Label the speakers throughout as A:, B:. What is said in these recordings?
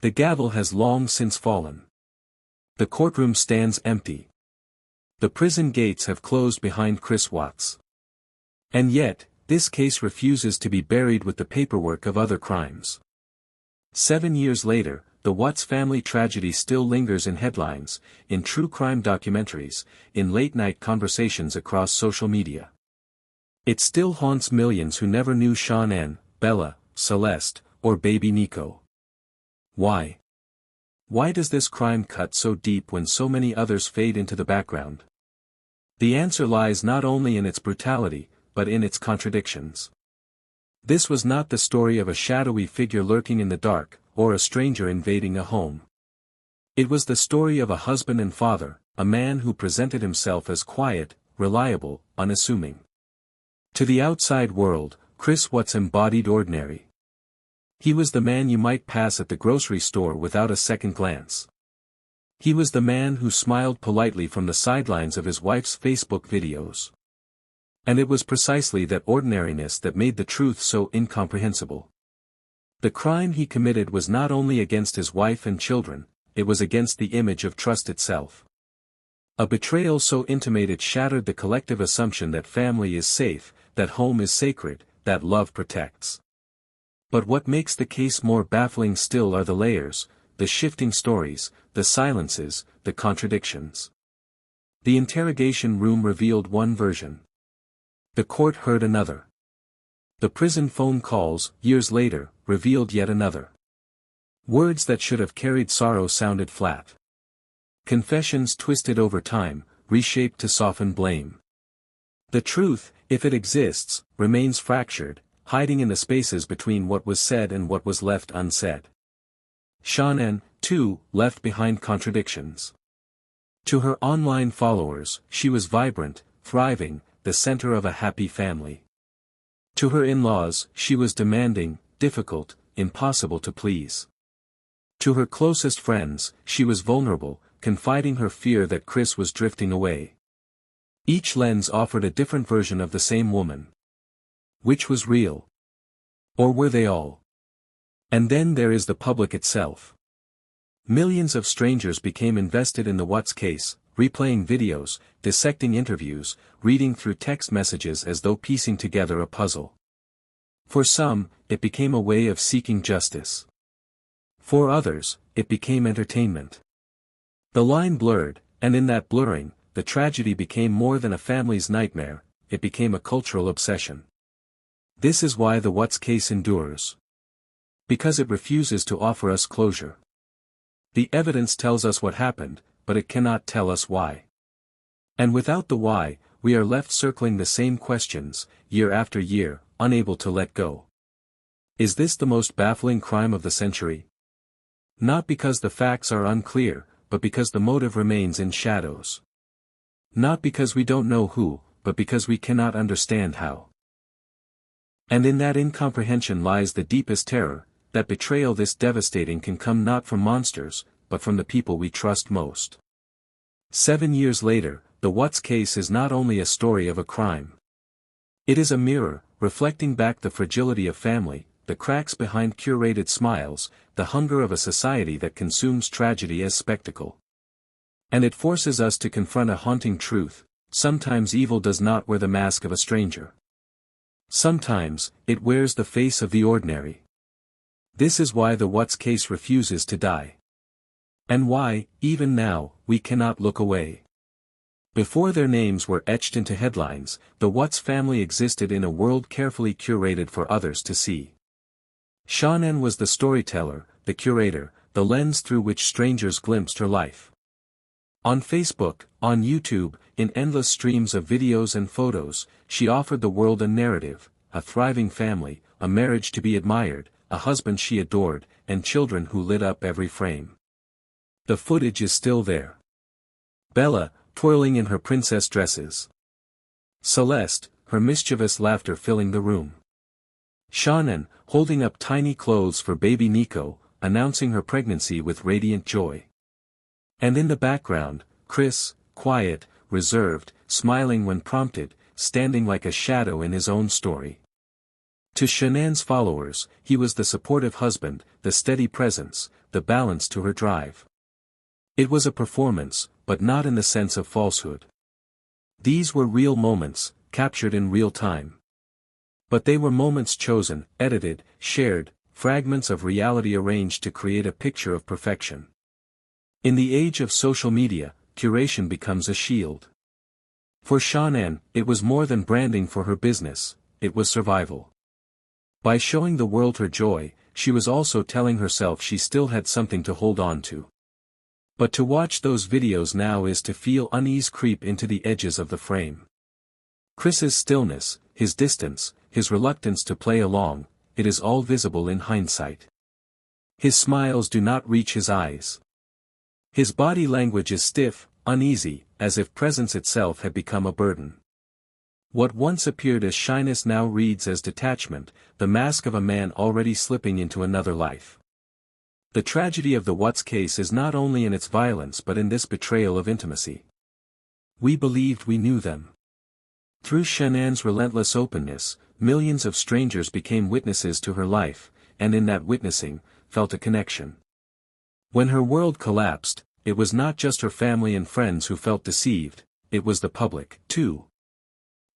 A: The gavel has long since fallen. The courtroom stands empty. The prison gates have closed behind Chris Watts. And yet, this case refuses to be buried with the paperwork of other crimes. 7 years later, the Watts family tragedy still lingers in headlines, in true crime documentaries, in late-night conversations across social media. It still haunts millions who never knew Shanann, Bella, Celeste, or baby Nico. Why? Why does this crime cut so deep when so many others fade into the background? The answer lies not only in its brutality, but in its contradictions. This was not the story of a shadowy figure lurking in the dark, or a stranger invading a home. It was the story of a husband and father, a man who presented himself as quiet, reliable, unassuming. To the outside world, Chris Watts embodied ordinary. He was the man you might pass at the grocery store without a second glance. He was the man who smiled politely from the sidelines of his wife's Facebook videos. And it was precisely that ordinariness that made the truth so incomprehensible. The crime he committed was not only against his wife and children, it was against the image of trust itself. A betrayal so intimate it shattered the collective assumption that family is safe, that home is sacred, that love protects. But what makes the case more baffling still are the layers, the shifting stories, the silences, the contradictions. The interrogation room revealed one version. The court heard another. The prison phone calls, years later, revealed yet another. Words that should have carried sorrow sounded flat. Confessions twisted over time, reshaped to soften blame. The truth, if it exists, remains fractured, hiding in the spaces between what was said and what was left unsaid. Shanann, too, left behind contradictions. To her online followers, she was vibrant, thriving, the center of a happy family. To her in-laws, she was demanding, difficult, impossible to please. To her closest friends, she was vulnerable, confiding her fear that Chris was drifting away. Each lens offered a different version of the same woman. Which was real? Or were they all? And then there is the public itself. Millions of strangers became invested in the Watts case, replaying videos, dissecting interviews, reading through text messages as though piecing together a puzzle. For some, it became a way of seeking justice. For others, it became entertainment. The line blurred, and in that blurring, the tragedy became more than a family's nightmare, it became a cultural obsession. This is why the Watts case endures. Because it refuses to offer us closure. The evidence tells us what happened, but it cannot tell us why. And without the why, we are left circling the same questions, year after year, unable to let go. Is this the most baffling crime of the century? Not because the facts are unclear, but because the motive remains in shadows. Not because we don't know who, but because we cannot understand how. And in that incomprehension lies the deepest terror, that betrayal this devastating can come not from monsters, but from the people we trust most. 7 years later, the Watts case is not only a story of a crime. It is a mirror, reflecting back the fragility of family, the cracks behind curated smiles, the hunger of a society that consumes tragedy as spectacle. And it forces us to confront a haunting truth: sometimes evil does not wear the mask of a stranger. Sometimes, it wears the face of the ordinary. This is why the Watts case refuses to die. And why, even now, we cannot look away. Before their names were etched into headlines, the Watts family existed in a world carefully curated for others to see. Shanann was the storyteller, the curator, the lens through which strangers glimpsed her life. On Facebook, on YouTube, in endless streams of videos and photos, she offered the world a narrative, a thriving family, a marriage to be admired, a husband she adored, and children who lit up every frame. The footage is still there. Bella, twirling in her princess dresses. Celeste, her mischievous laughter filling the room. Shanann, holding up tiny clothes for baby Nico, announcing her pregnancy with radiant joy. And in the background, Chris, quiet, reserved, smiling when prompted, standing like a shadow in his own story. To Shanann's followers, he was the supportive husband, the steady presence, the balance to her drive. It was a performance, but not in the sense of falsehood. These were real moments, captured in real time. But they were moments chosen, edited, shared, fragments of reality arranged to create a picture of perfection. In the age of social media, curation becomes a shield. For Shanann, it was more than branding for her business, it was survival. By showing the world her joy, she was also telling herself she still had something to hold on to. But to watch those videos now is to feel unease creep into the edges of the frame. Chris's stillness, his distance, his reluctance to play along, it is all visible in hindsight. His smiles do not reach his eyes. His body language is stiff, uneasy, as if presence itself had become a burden. What once appeared as shyness now reads as detachment, the mask of a man already slipping into another life. The tragedy of the Watts case is not only in its violence but in this betrayal of intimacy. We believed we knew them. Through Shanann's relentless openness, millions of strangers became witnesses to her life, and in that witnessing, felt a connection. When her world collapsed, it was not just her family and friends who felt deceived, it was the public, too.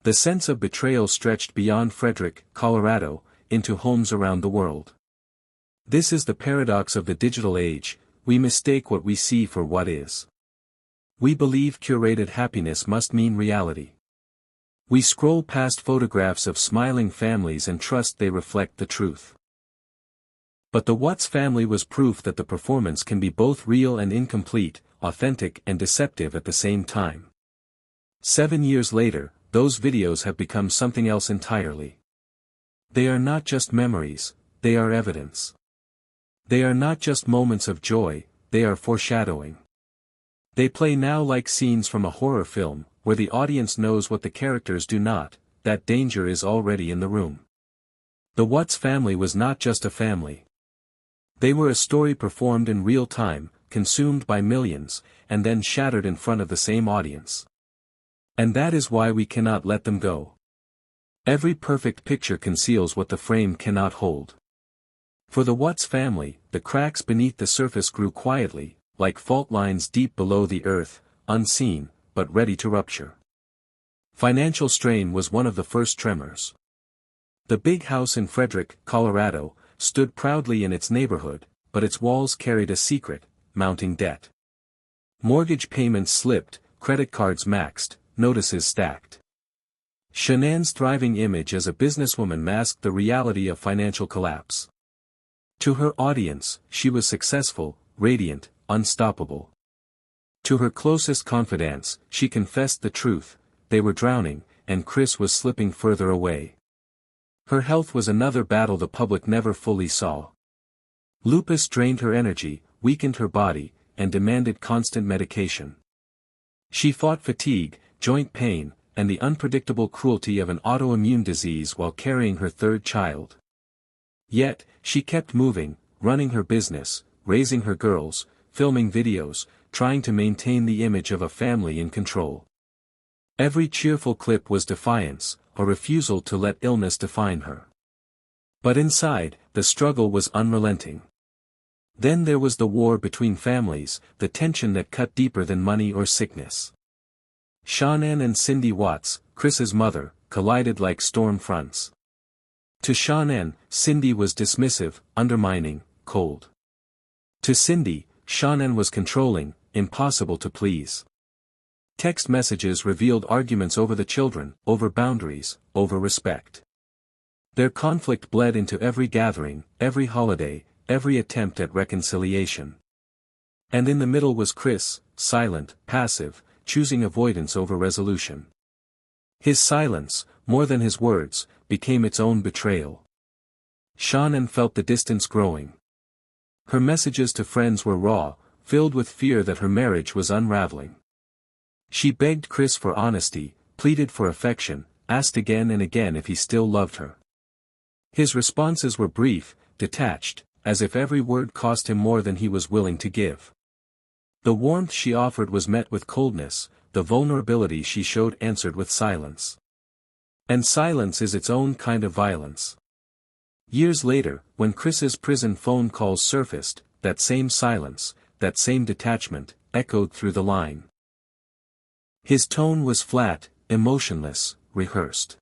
A: The sense of betrayal stretched beyond Frederick, Colorado, into homes around the world. This is the paradox of the digital age, we mistake what we see for what is. We believe curated happiness must mean reality. We scroll past photographs of smiling families and trust they reflect the truth. But the Watts family was proof that the performance can be both real and incomplete, authentic and deceptive at the same time. 7 years later, those videos have become something else entirely. They are not just memories, they are evidence. They are not just moments of joy, they are foreshadowing. They play now like scenes from a horror film, where the audience knows what the characters do not, that danger is already in the room. The Watts family was not just a family. They were a story performed in real time, consumed by millions, and then shattered in front of the same audience. And that is why we cannot let them go. Every perfect picture conceals what the frame cannot hold. For the Watts family, the cracks beneath the surface grew quietly, like fault lines deep below the earth, unseen, but ready to rupture. Financial strain was one of the first tremors. The big house in Frederick, Colorado, stood proudly in its neighborhood, but its walls carried a secret, mounting debt. Mortgage payments slipped, credit cards maxed, notices stacked. Shanann's thriving image as a businesswoman masked the reality of financial collapse. To her audience, she was successful, radiant, unstoppable. To her closest confidants, she confessed the truth, they were drowning, and Chris was slipping further away. Her health was another battle the public never fully saw. Lupus drained her energy, weakened her body, and demanded constant medication. She fought fatigue, joint pain, and the unpredictable cruelty of an autoimmune disease while carrying her third child. Yet, she kept moving, running her business, raising her girls, filming videos, trying to maintain the image of a family in control. Every cheerful clip was defiance, a refusal to let illness define her. But inside, the struggle was unrelenting. Then there was the war between families, the tension that cut deeper than money or sickness. Shanann and Cindy Watts, Chris's mother, collided like storm fronts. To Shanann, Cindy was dismissive, undermining, cold. To Cindy, Shanann was controlling, impossible to please. Text messages revealed arguments over the children, over boundaries, over respect. Their conflict bled into every gathering, every holiday, every attempt at reconciliation. And in the middle was Chris, silent, passive, choosing avoidance over resolution. His silence, more than his words, became its own betrayal. Shanann felt the distance growing. Her messages to friends were raw, filled with fear that her marriage was unraveling. She begged Chris for honesty, pleaded for affection, asked again and again if he still loved her. His responses were brief, detached, as if every word cost him more than he was willing to give. The warmth she offered was met with coldness, the vulnerability she showed answered with silence. And silence is its own kind of violence. Years later, when Chris's prison phone calls surfaced, that same silence, that same detachment, echoed through the line. His tone was flat, emotionless, rehearsed.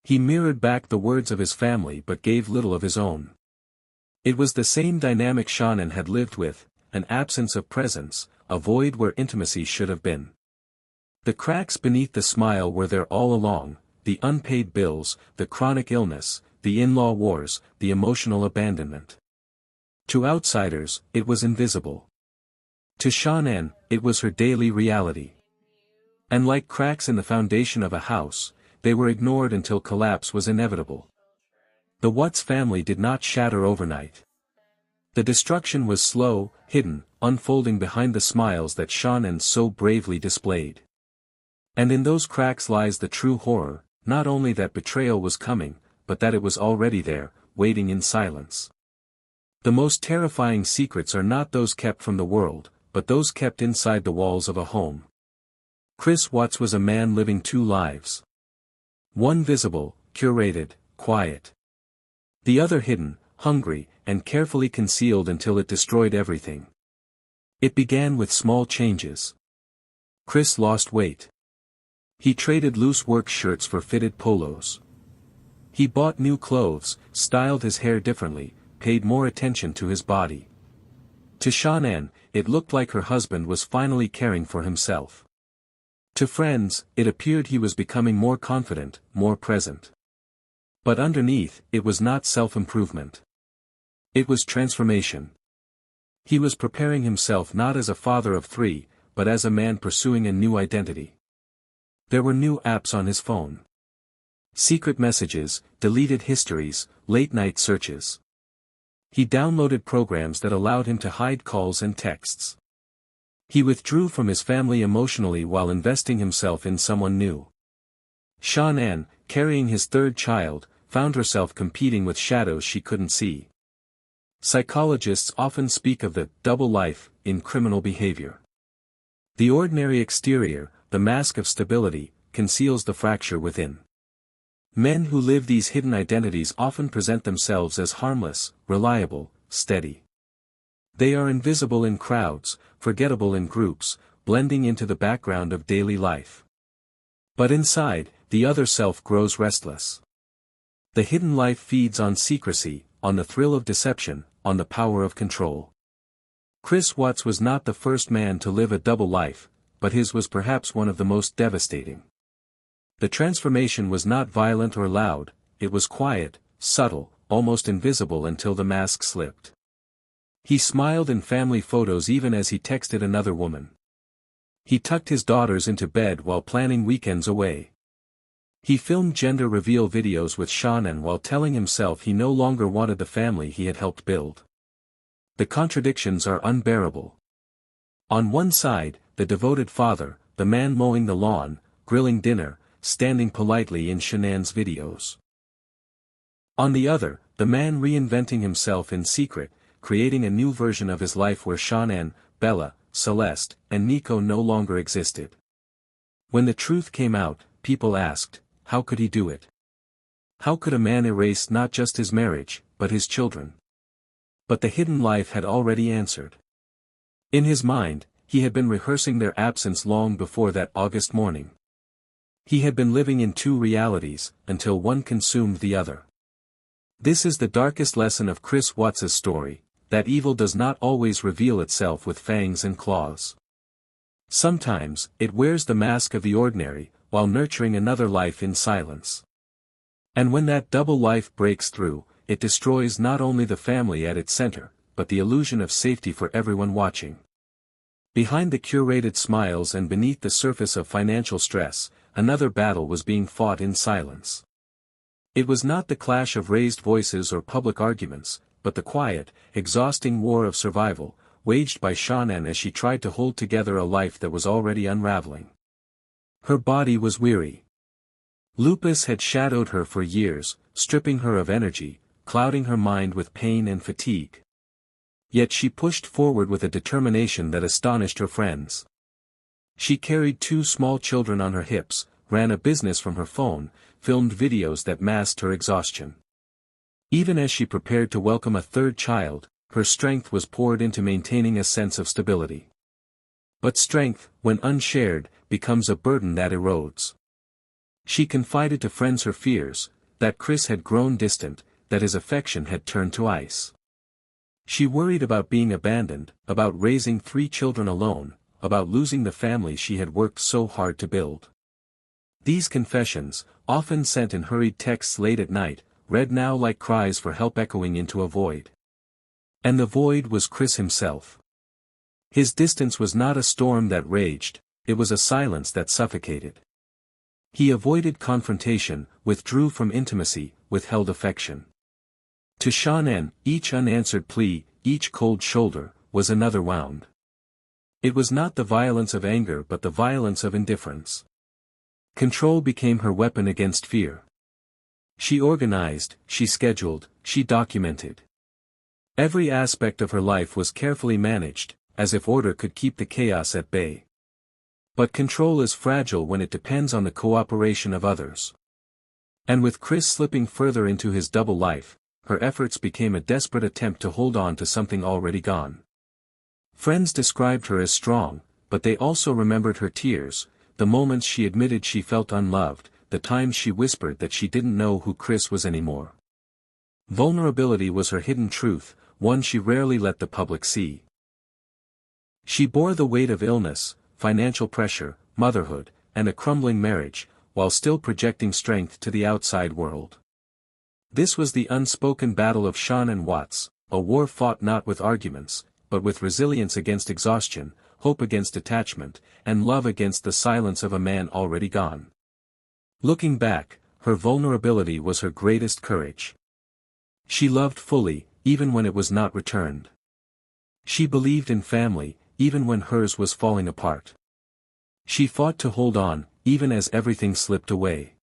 A: He mirrored back the words of his family but gave little of his own. It was the same dynamic Shanann had lived with, an absence of presence, a void where intimacy should have been. The cracks beneath the smile were there all along, the unpaid bills, the chronic illness, the in-law wars, the emotional abandonment. To outsiders, it was invisible. To Shanann, it was her daily reality. And like cracks in the foundation of a house, they were ignored until collapse was inevitable. The Watts family did not shatter overnight. The destruction was slow, hidden, unfolding behind the smiles that Shanann so bravely displayed. And in those cracks lies the true horror, not only that betrayal was coming, but that it was already there, waiting in silence. The most terrifying secrets are not those kept from the world, but those kept inside the walls of a home. Chris Watts was a man living two lives. One visible, curated, quiet. The other hidden, hungry, and carefully concealed until it destroyed everything. It began with small changes. Chris lost weight. He traded loose work shirts for fitted polos. He bought new clothes, styled his hair differently, paid more attention to his body. To Shanann, it looked like her husband was finally caring for himself. To friends, it appeared he was becoming more confident, more present. But underneath, it was not self-improvement. It was transformation. He was preparing himself not as a father of three, but as a man pursuing a new identity. There were new apps on his phone. Secret messages, deleted histories, late-night searches. He downloaded programs that allowed him to hide calls and texts. He withdrew from his family emotionally while investing himself in someone new. Shanann, carrying his third child, found herself competing with shadows she couldn't see. Psychologists often speak of the double life in criminal behavior. The ordinary exterior, the mask of stability, conceals the fracture within. Men who live these hidden identities often present themselves as harmless, reliable, steady. They are invisible in crowds, forgettable in groups, blending into the background of daily life. But inside, the other self grows restless. The hidden life feeds on secrecy, on the thrill of deception, on the power of control. Chris Watts was not the first man to live a double life, but his was perhaps one of the most devastating. The transformation was not violent or loud, it was quiet, subtle, almost invisible until the mask slipped. He smiled in family photos even as he texted another woman. He tucked his daughters into bed while planning weekends away. He filmed gender reveal videos with Shanann while telling himself he no longer wanted the family he had helped build. The contradictions are unbearable. On one side, the devoted father, the man mowing the lawn, grilling dinner, standing politely in Shanann's videos. On the other, the man reinventing himself in secret, creating a new version of his life where Shanann, Bella, Celeste, and Nico no longer existed. When the truth came out, people asked, how could he do it? How could a man erase not just his marriage, but his children? But the hidden life had already answered. In his mind, he had been rehearsing their absence long before that August morning. He had been living in two realities, until one consumed the other. This is the darkest lesson of Chris Watts' story, that evil does not always reveal itself with fangs and claws. Sometimes, it wears the mask of the ordinary, while nurturing another life in silence. And when that double life breaks through, it destroys not only the family at its center, but the illusion of safety for everyone watching. Behind the curated smiles and beneath the surface of financial stress, another battle was being fought in silence. It was not the clash of raised voices or public arguments, but the quiet, exhausting war of survival, waged by Shanann as she tried to hold together a life that was already unraveling. Her body was weary. Lupus had shadowed her for years, stripping her of energy, clouding her mind with pain and fatigue. Yet she pushed forward with a determination that astonished her friends. She carried two small children on her hips, ran a business from her phone, filmed videos that masked her exhaustion. Even as she prepared to welcome a third child, her strength was poured into maintaining a sense of stability. But strength, when unshared, becomes a burden that erodes. She confided to friends her fears, that Chris had grown distant, that his affection had turned to ice. She worried about being abandoned, about raising 3 children alone, about losing the family she had worked so hard to build. These confessions, often sent in hurried texts late at night, read now like cries for help echoing into a void. And the void was Chris himself. His distance was not a storm that raged, it was a silence that suffocated. He avoided confrontation, withdrew from intimacy, withheld affection. To Shanann, each unanswered plea, each cold shoulder, was another wound. It was not the violence of anger but the violence of indifference. Control became her weapon against fear. She organized, she scheduled, she documented. Every aspect of her life was carefully managed, as if order could keep the chaos at bay. But control is fragile when it depends on the cooperation of others. And with Chris slipping further into his double life, her efforts became a desperate attempt to hold on to something already gone. Friends described her as strong, but they also remembered her tears, the moments she admitted she felt unloved, the times she whispered that she didn't know who Chris was anymore. Vulnerability was her hidden truth, one she rarely let the public see. She bore the weight of illness, financial pressure, motherhood, and a crumbling marriage, while still projecting strength to the outside world. This was the unspoken battle of Shanann Watts, a war fought not with arguments, but with resilience against exhaustion, hope against detachment, and love against the silence of a man already gone. Looking back, her vulnerability was her greatest courage. She loved fully, even when it was not returned. She believed in family, even when hers was falling apart. She fought to hold on, even as everything slipped away.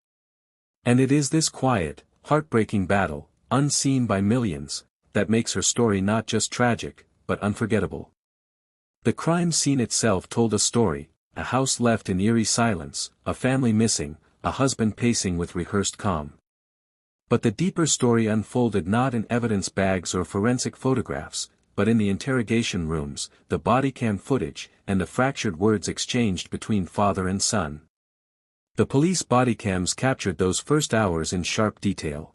A: And it is this quiet, heartbreaking battle, unseen by millions, that makes her story not just tragic, but unforgettable. The crime scene itself told a story, a house left in eerie silence, a family missing, a husband pacing with rehearsed calm. But the deeper story unfolded not in evidence bags or forensic photographs, but in the interrogation rooms, the body cam footage, and the fractured words exchanged between father and son. The police body cams captured those first hours in sharp detail.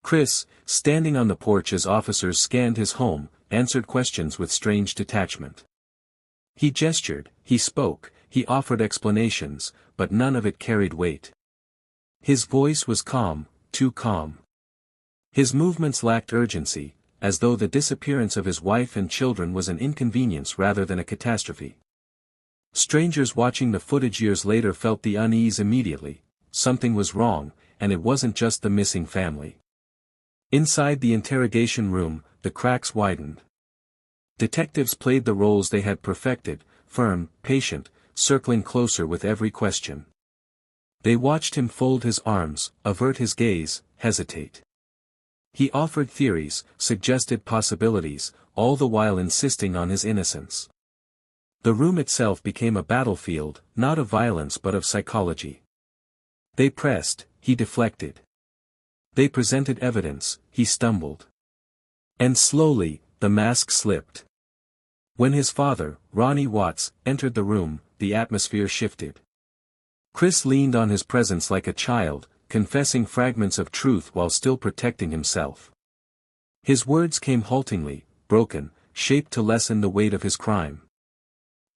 A: Chris, standing on the porch as officers scanned his home, answered questions with strange detachment. He gestured, he spoke, he offered explanations, but none of it carried weight. His voice was calm, too calm. His movements lacked urgency, as though the disappearance of his wife and children was an inconvenience rather than a catastrophe. Strangers watching the footage years later felt the unease immediately, something was wrong, and it wasn't just the missing family. Inside the interrogation room, the cracks widened. Detectives played the roles they had perfected, firm, patient, circling closer with every question. They watched him fold his arms, avert his gaze, hesitate. He offered theories, suggested possibilities, all the while insisting on his innocence. The room itself became a battlefield, not of violence but of psychology. They pressed, he deflected. They presented evidence, he stumbled. And slowly, the mask slipped. When his father, Ronnie Watts, entered the room, the atmosphere shifted. Chris leaned on his presence like a child, confessing fragments of truth while still protecting himself. His words came haltingly, broken, shaped to lessen the weight of his crime.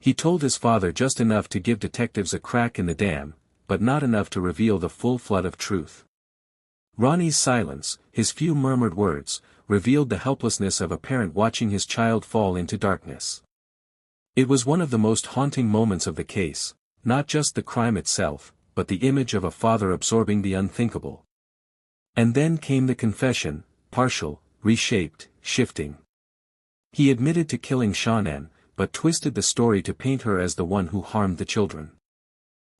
A: He told his father just enough to give detectives a crack in the dam, but not enough to reveal the full flood of truth. Ronnie's silence, his few murmured words, revealed the helplessness of a parent watching his child fall into darkness. It was one of the most haunting moments of the case, not just the crime itself, but the image of a father absorbing the unthinkable. And then came the confession, partial, reshaped, shifting. He admitted to killing Shanann, but twisted the story to paint her as the one who harmed the children.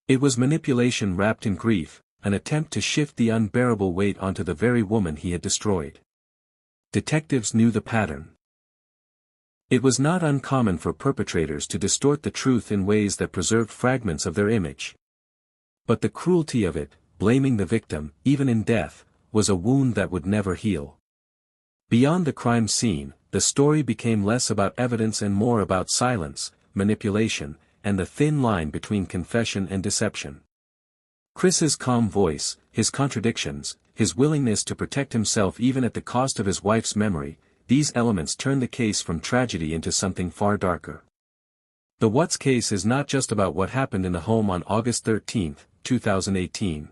A: It was manipulation wrapped in grief, an attempt to shift the unbearable weight onto the very woman he had destroyed. Detectives knew the pattern. It was not uncommon for perpetrators to distort the truth in ways that preserved fragments of their image. But the cruelty of it, blaming the victim, even in death, was a wound that would never heal. Beyond the crime scene, the story became less about evidence and more about silence, manipulation, and the thin line between confession and deception. Chris's calm voice, his contradictions, his willingness to protect himself even at the cost of his wife's memory, these elements turn the case from tragedy into something far darker. The What's case is not just about what happened in the home on August 13, 2018.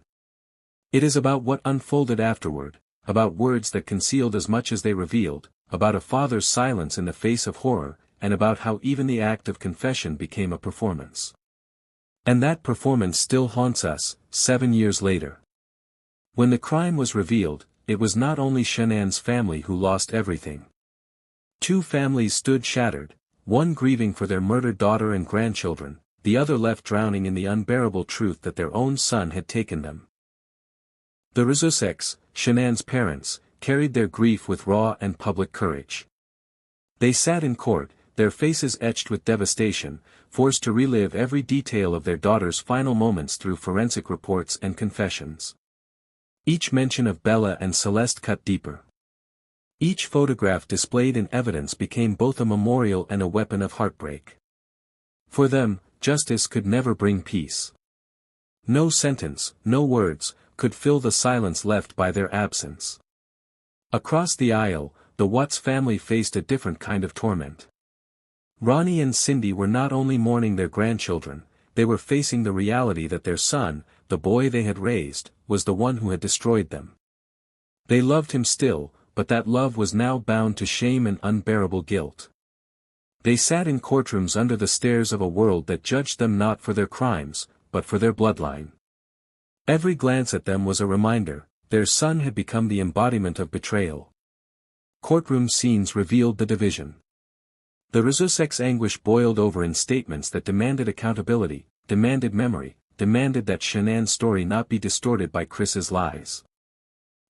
A: It is about what unfolded afterward, about words that concealed as much as they revealed, about a father's silence in the face of horror, and about how even the act of confession became a performance. And that performance still haunts us, 7 years later. When the crime was revealed, it was not only Shanann's family who lost everything. Two families stood shattered, one grieving for their murdered daughter and grandchildren, the other left drowning in the unbearable truth that their own son had taken them. The Rzuseks, Shanann's parents, carried their grief with raw and public courage. They sat in court, their faces etched with devastation, forced to relive every detail of their daughter's final moments through forensic reports and confessions. Each mention of Bella and Celeste cut deeper. Each photograph displayed in evidence became both a memorial and a weapon of heartbreak. For them, justice could never bring peace. No sentence, no words, could fill the silence left by their absence. Across the aisle, the Watts family faced a different kind of torment. Ronnie and Cindy were not only mourning their grandchildren, they were facing the reality that their son, the boy they had raised, was the one who had destroyed them. They loved him still, but that love was now bound to shame and unbearable guilt. They sat in courtrooms under the stares of a world that judged them not for their crimes, but for their bloodline. Every glance at them was a reminder, their son had become the embodiment of betrayal. Courtroom scenes revealed the division. The Rzuseks' anguish boiled over in statements that demanded accountability, demanded memory, demanded that Shanann's story not be distorted by Chris's lies.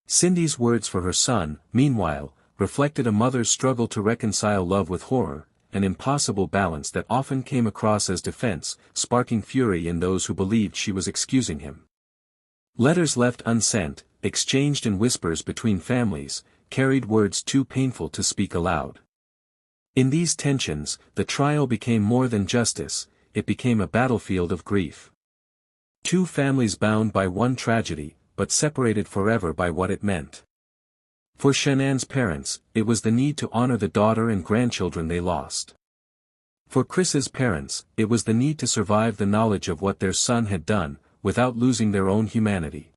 A: Cindy's words for her son, meanwhile, reflected a mother's struggle to reconcile love with horror, an impossible balance that often came across as defense, sparking fury in those who believed she was excusing him. Letters left unsent, exchanged in whispers between families, carried words too painful to speak aloud. In these tensions, the trial became more than justice, it became a battlefield of grief. Two families bound by one tragedy, but separated forever by what it meant. For Shanann's parents, it was the need to honor the daughter and grandchildren they lost. For Chris's parents, it was the need to survive the knowledge of what their son had done, without losing their own humanity.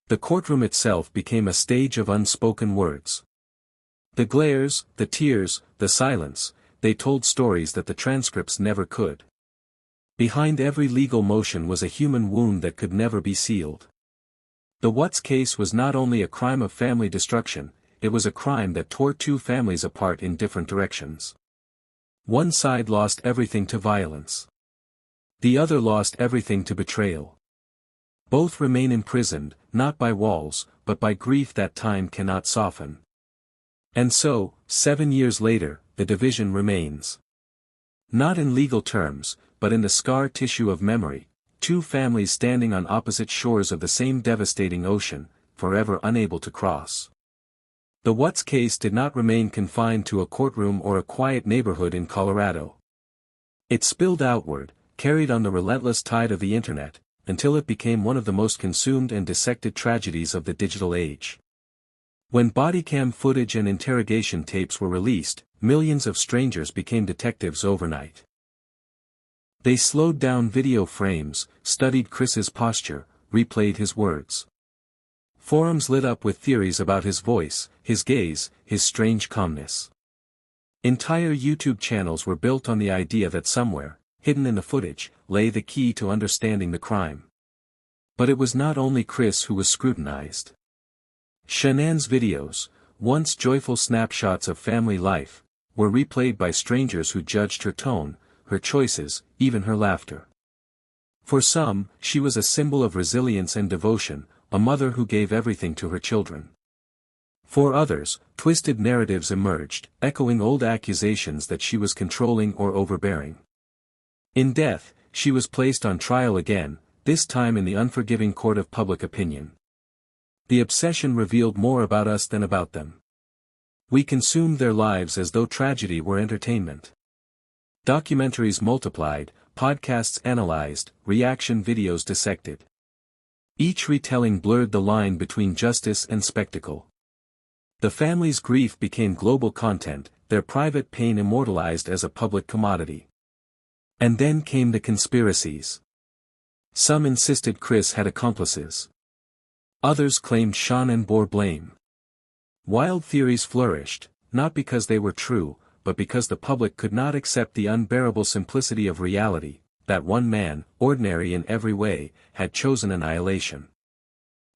A: The courtroom itself became a stage of unspoken words. The glares, the tears, the silence, they told stories that the transcripts never could. Behind every legal motion was a human wound that could never be sealed. The Watts case was not only a crime of family destruction, it was a crime that tore two families apart in different directions. One side lost everything to violence. The other lost everything to betrayal. Both remain imprisoned, not by walls, but by grief that time cannot soften. And so, 7 years later, the division remains. Not in legal terms, but in the scar tissue of memory, two families standing on opposite shores of the same devastating ocean, forever unable to cross. The Watts case did not remain confined to a courtroom or a quiet neighborhood in Colorado. It spilled outward, carried on the relentless tide of the internet, until it became one of the most consumed and dissected tragedies of the digital age. When bodycam footage and interrogation tapes were released, millions of strangers became detectives overnight. They slowed down video frames, studied Chris's posture, replayed his words. Forums lit up with theories about his voice, his gaze, his strange calmness. Entire YouTube channels were built on the idea that somewhere, hidden in the footage, lay the key to understanding the crime. But it was not only Chris who was scrutinized. Shanann's videos, once joyful snapshots of family life, were replayed by strangers who judged her tone, her choices, even her laughter. For some, she was a symbol of resilience and devotion, a mother who gave everything to her children. For others, twisted narratives emerged, echoing old accusations that she was controlling or overbearing. In death, she was placed on trial again, this time in the unforgiving court of public opinion. The obsession revealed more about us than about them. We consumed their lives as though tragedy were entertainment. Documentaries multiplied, podcasts analyzed, reaction videos dissected. Each retelling blurred the line between justice and spectacle. The family's grief became global content, their private pain immortalized as a public commodity. And then came the conspiracies. Some insisted Chris had accomplices. Others claimed Shanann bore blame. Wild theories flourished, not because they were true, but because the public could not accept the unbearable simplicity of reality, that one man, ordinary in every way, had chosen annihilation.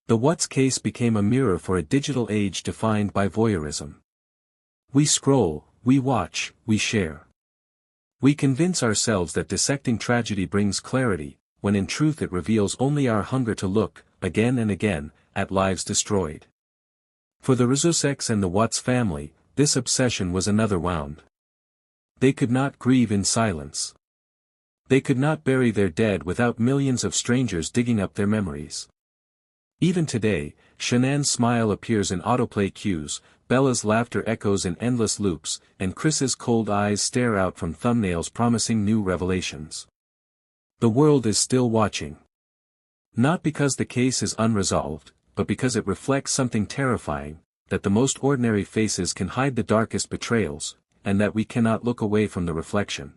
A: The What's case became a mirror for a digital age defined by voyeurism. We scroll, we watch, we share. We convince ourselves that dissecting tragedy brings clarity, when in truth it reveals only our hunger to look, again and again, at lives destroyed. For the Rzuseks and the Watts family, this obsession was another wound. They could not grieve in silence. They could not bury their dead without millions of strangers digging up their memories. Even today, Shanann's smile appears in autoplay cues, Bella's laughter echoes in endless loops, and Chris's cold eyes stare out from thumbnails promising new revelations. The world is still watching. Not because the case is unresolved, but because it reflects something terrifying, that the most ordinary faces can hide the darkest betrayals, and that we cannot look away from the reflection.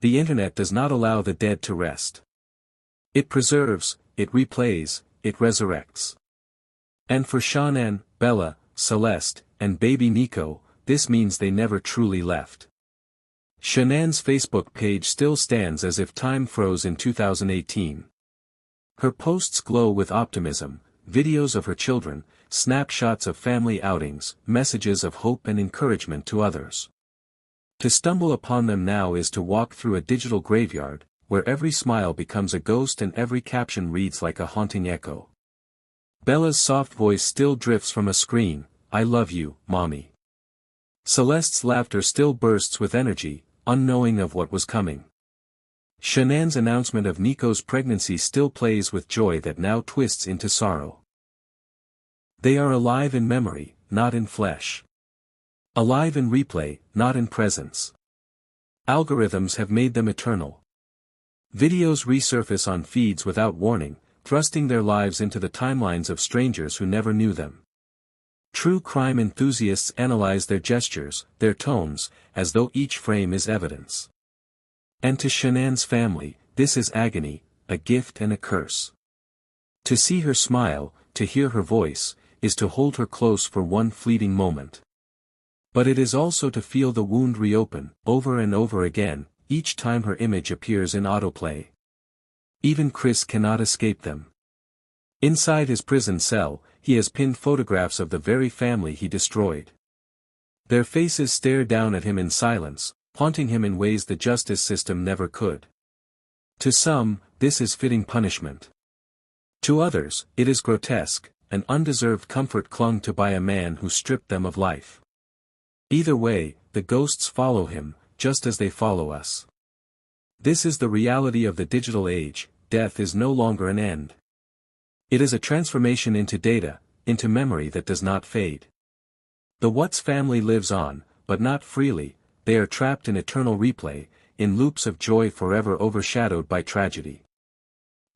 A: The internet does not allow the dead to rest. It preserves, it replays, it resurrects. And for Shanann, Bella, Celeste, and baby Nico, this means they never truly left. Shanann's Facebook page still stands as if time froze in 2018. Her posts glow with optimism, videos of her children, snapshots of family outings, messages of hope and encouragement to others. To stumble upon them now is to walk through a digital graveyard, where every smile becomes a ghost and every caption reads like a haunting echo. Bella's soft voice still drifts from a screen, "I love you, Mommy." Celeste's laughter still bursts with energy, unknowing of what was coming. Shanann's announcement of Nico's pregnancy still plays with joy that now twists into sorrow. They are alive in memory, not in flesh. Alive in replay, not in presence. Algorithms have made them eternal. Videos resurface on feeds without warning, thrusting their lives into the timelines of strangers who never knew them. True crime enthusiasts analyze their gestures, their tones, as though each frame is evidence. And to Shanann's family, this is agony, a gift and a curse. To see her smile, to hear her voice, is to hold her close for one fleeting moment. But it is also to feel the wound reopen, over and over again, each time her image appears in autoplay. Even Chris cannot escape them. Inside his prison cell, he has pinned photographs of the very family he destroyed. Their faces stare down at him in silence, haunting him in ways the justice system never could. To some, this is fitting punishment. To others, it is grotesque, an undeserved comfort clung to by a man who stripped them of life. Either way, the ghosts follow him, just as they follow us. This is the reality of the digital age, death is no longer an end. It is a transformation into data, into memory that does not fade. The Watts family lives on, but not freely, they are trapped in eternal replay, in loops of joy forever overshadowed by tragedy.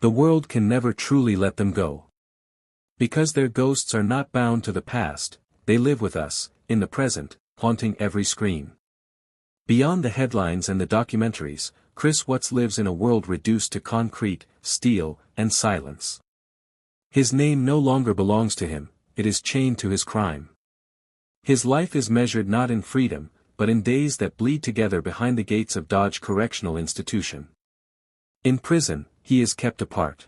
A: The world can never truly let them go. Because their ghosts are not bound to the past, they live with us, in the present, haunting every screen. Beyond the headlines and the documentaries, Chris Watts lives in a world reduced to concrete, steel, and silence. His name no longer belongs to him, it is chained to his crime. His life is measured not in freedom, but in days that bleed together behind the gates of Dodge Correctional Institution. In prison, he is kept apart.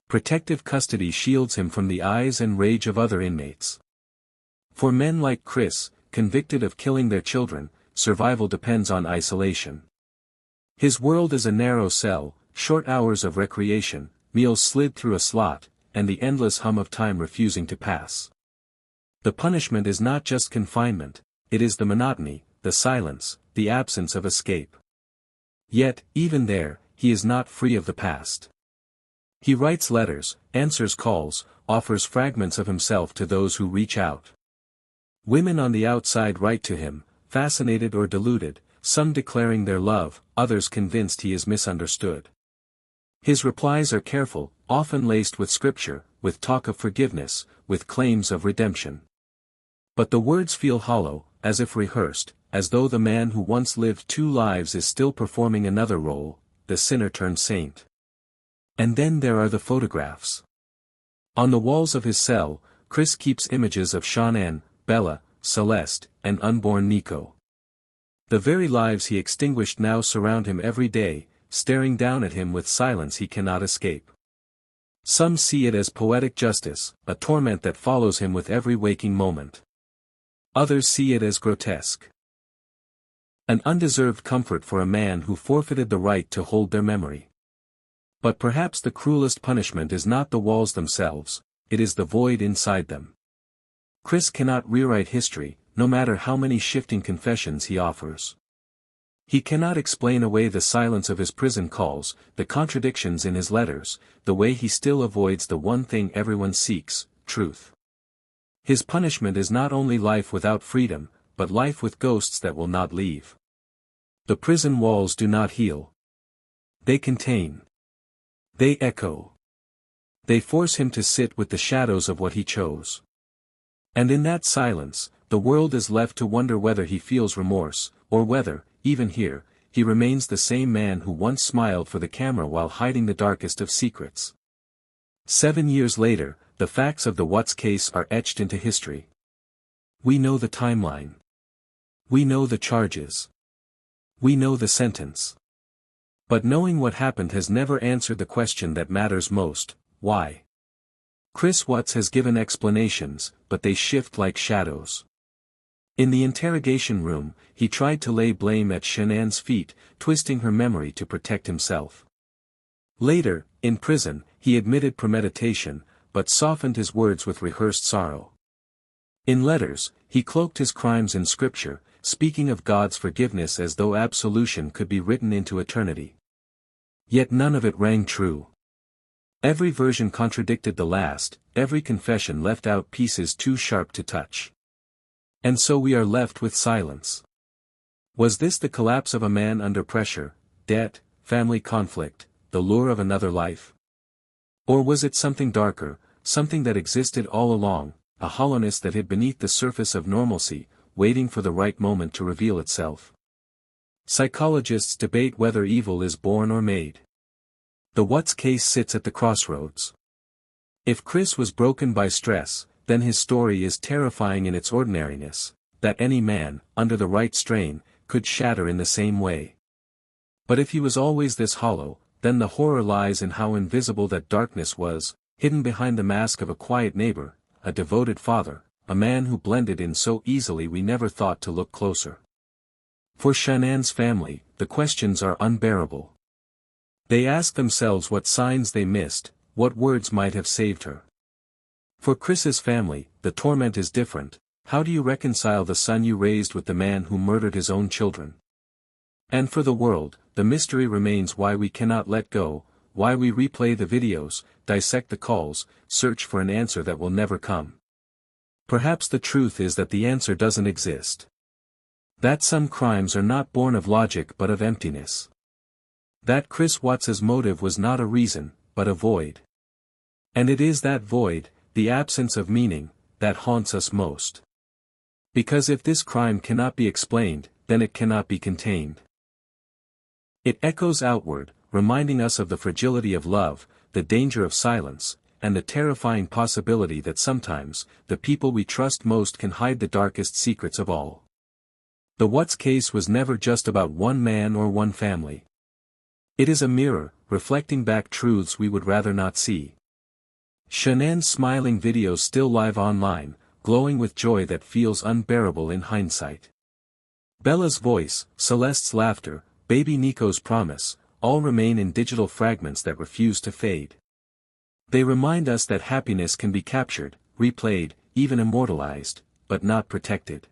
A: Protective custody shields him from the eyes and rage of other inmates. For men like Chris, convicted of killing their children, survival depends on isolation. His world is a narrow cell, short hours of recreation, meals slid through a slot, and the endless hum of time refusing to pass. The punishment is not just confinement, it is the monotony, the silence, the absence of escape. Yet, even there, he is not free of the past. He writes letters, answers calls, offers fragments of himself to those who reach out. Women on the outside write to him, fascinated or deluded, some declaring their love, others convinced he is misunderstood. His replies are careful, often laced with scripture, with talk of forgiveness, with claims of redemption. But the words feel hollow, as if rehearsed, as though the man who once lived two lives is still performing another role, the sinner turned saint. And then there are the photographs. On the walls of his cell, Chris keeps images of Shanann, Bella, Celeste, and unborn Nico. The very lives he extinguished now surround him every day, staring down at him with silence he cannot escape. Some see it as poetic justice, a torment that follows him with every waking moment. Others see it as grotesque. An undeserved comfort for a man who forfeited the right to hold their memory. But perhaps the cruelest punishment is not the walls themselves, it is the void inside them. Chris cannot rewrite history, no matter how many shifting confessions he offers. He cannot explain away the silence of his prison calls, the contradictions in his letters, the way he still avoids the one thing everyone seeks, truth. His punishment is not only life without freedom, but life with ghosts that will not leave. The prison walls do not heal. They contain. They echo. They force him to sit with the shadows of what he chose. And in that silence, the world is left to wonder whether he feels remorse, or whether, even here, he remains the same man who once smiled for the camera while hiding the darkest of secrets. 7 years later, the facts of the Watts case are etched into history. We know the timeline. We know the charges. We know the sentence. But knowing what happened has never answered the question that matters most: why? Chris Watts has given explanations, but they shift like shadows. In the interrogation room, he tried to lay blame at Shanann's feet, twisting her memory to protect himself. Later, in prison, he admitted premeditation, but softened his words with rehearsed sorrow. In letters, he cloaked his crimes in scripture, speaking of God's forgiveness as though absolution could be written into eternity. Yet none of it rang true. Every version contradicted the last, every confession left out pieces too sharp to touch. And so we are left with silence. Was this the collapse of a man under pressure, debt, family conflict, the lure of another life? Or was it something darker, something that existed all along, a hollowness that hid beneath the surface of normalcy, waiting for the right moment to reveal itself? Psychologists debate whether evil is born or made. The Watts case sits at the crossroads. If Chris was broken by stress, then his story is terrifying in its ordinariness, that any man, under the right strain, could shatter in the same way. But if he was always this hollow, then the horror lies in how invisible that darkness was, hidden behind the mask of a quiet neighbor, a devoted father, a man who blended in so easily we never thought to look closer. For Shanann's family, the questions are unbearable. They ask themselves what signs they missed, what words might have saved her. For Chris's family, the torment is different. How do you reconcile the son you raised with the man who murdered his own children? And for the world, the mystery remains why we cannot let go, why we replay the videos, dissect the calls, search for an answer that will never come. Perhaps the truth is that the answer doesn't exist. That some crimes are not born of logic but of emptiness. That Chris Watts's motive was not a reason, but a void. And it is that void, the absence of meaning, that haunts us most. Because if this crime cannot be explained, then it cannot be contained. It echoes outward, reminding us of the fragility of love, the danger of silence, and the terrifying possibility that sometimes, the people we trust most can hide the darkest secrets of all. The Watts case was never just about one man or one family. It is a mirror, reflecting back truths we would rather not see. Shanann's smiling videos still live online, glowing with joy that feels unbearable in hindsight. Bella's voice, Celeste's laughter, baby Nico's promise, all remain in digital fragments that refuse to fade. They remind us that happiness can be captured, replayed, even immortalized, but not protected.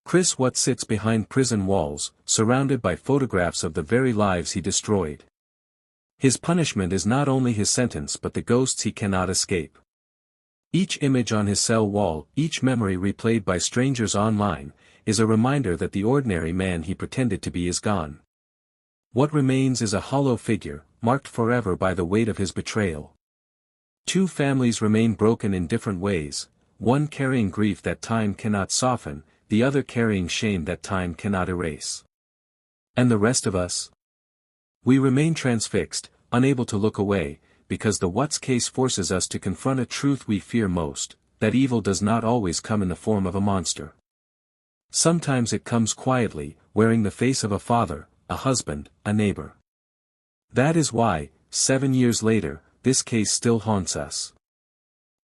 A: Chris Watts sits behind prison walls, surrounded by photographs of the very lives he destroyed. His punishment is not only his sentence but the ghosts he cannot escape. Each image on his cell wall, each memory replayed by strangers online, is a reminder that the ordinary man he pretended to be is gone. What remains is a hollow figure, marked forever by the weight of his betrayal. Two families remain broken in different ways, one carrying grief that time cannot soften, the other carrying shame that time cannot erase. And the rest of us? We remain transfixed, unable to look away, because the what's case forces us to confront a truth we fear most, that evil does not always come in the form of a monster. Sometimes it comes quietly, wearing the face of a father, a husband, a neighbor. That is why, 7 years later, this case still haunts us.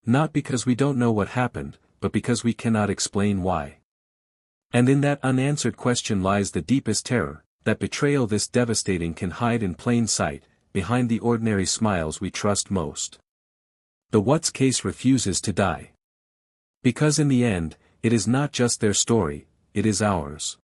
A: Not because we don't know what happened, but because we cannot explain why. And in that unanswered question lies the deepest terror, that betrayal this devastating can hide in plain sight, behind the ordinary smiles we trust most. The what's case refuses to die. Because in the end, it is not just their story, it is ours.